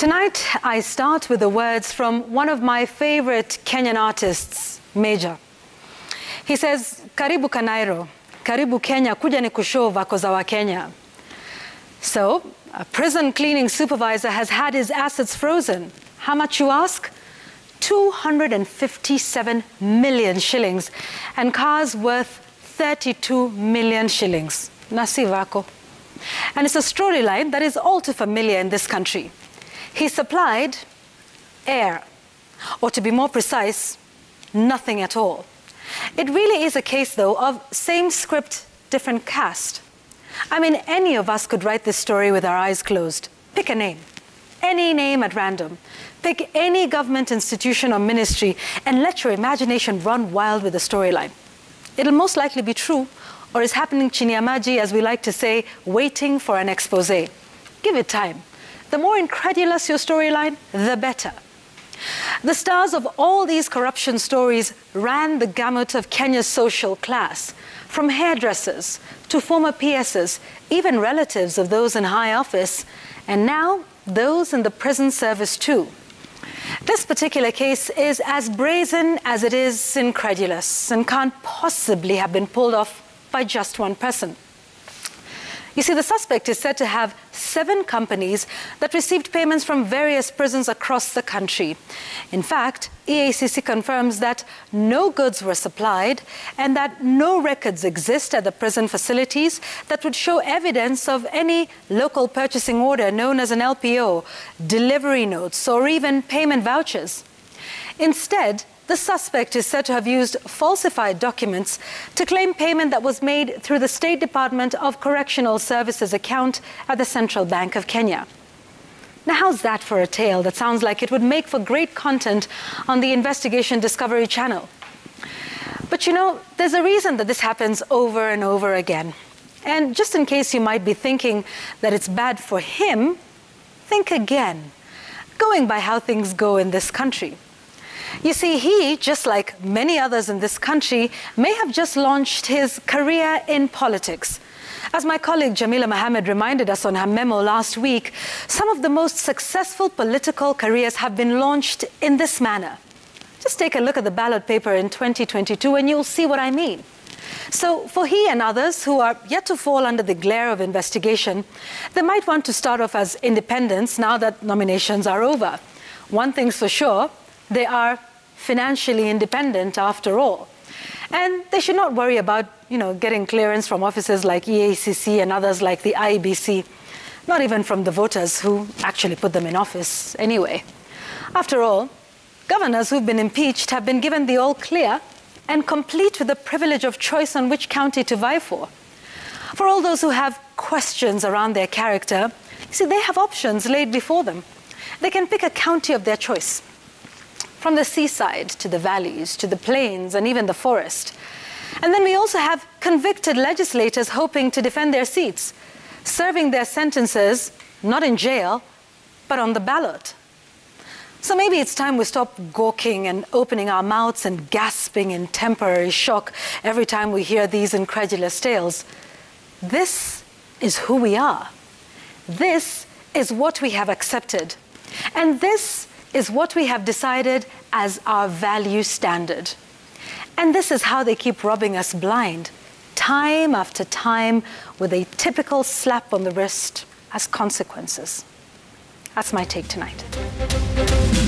Tonight, I start with the words from one of my favorite Kenyan artists, Major. He says, "Karibu Kanairo, karibu Kenya, kuja nikushow vako za Wakenya." So, a prison cleaning supervisor has had his assets frozen. How much, you ask? 257 million shillings, and cars worth 32 million shillings. Nasi vako. And it's a storyline that is all too familiar in this country. He supplied air, or to be more precise, nothing at all. It really is a case, though, of same script, different cast. I mean, any of us could write this story with our eyes closed. Pick a name, any name at random. Pick any government institution or ministry and let your imagination run wild with the storyline. It'll most likely be true, or is happening chini ya maji, as we like to say, waiting for an expose. Give it time. The more incredulous your storyline, the better. The stars of all these corruption stories ran the gamut of Kenya's social class, from hairdressers to former PSs, even relatives of those in high office, and now those in the prison service too. This particular case is as brazen as it is incredulous and can't possibly have been pulled off by just one person. You see, the suspect is said to have 7 companies that received payments from various prisons across the country. In fact, EACC confirms that no goods were supplied and that no records exist at the prison facilities that would show evidence of any local purchasing order known as an LPO, delivery notes, or even payment vouchers. Instead, the suspect is said to have used falsified documents to claim payment that was made through the State Department of Correctional Services account at the Central Bank of Kenya. Now, how's that for a tale that sounds like it would make for great content on the Investigation Discovery Channel? But you know, there's a reason that this happens over and over again. And just in case you might be thinking that it's bad for him, think again, going by how things go in this country. You see, he, just like many others in this country, may have just launched his career in politics. As my colleague Jamila Mohammed reminded us on her memo last week, some of the most successful political careers have been launched in this manner. Just take a look at the ballot paper in 2022 and you'll see what I mean. So for he and others who are yet to fall under the glare of investigation, they might want to start off as independents now that nominations are over. One thing's for sure, they are financially independent after all. And they should not worry about, getting clearance from offices like EACC and others like the IEBC, not even from the voters who actually put them in office anyway. After all, governors who've been impeached have been given the all clear and complete with the privilege of choice on which county to vie for. For all those who have questions around their character, you see, they have options laid before them. They can pick a county of their choice, from the seaside to the valleys, to the plains, and even the forest. And then we also have convicted legislators hoping to defend their seats, serving their sentences not in jail, but on the ballot. So maybe it's time we stop gawking and opening our mouths and gasping in temporary shock every time we hear these incredulous tales. This is who we are. This is what we have accepted. And this is what we have decided as our value standard. And this is how they keep robbing us blind, time after time, with a typical slap on the wrist as consequences. That's my take tonight.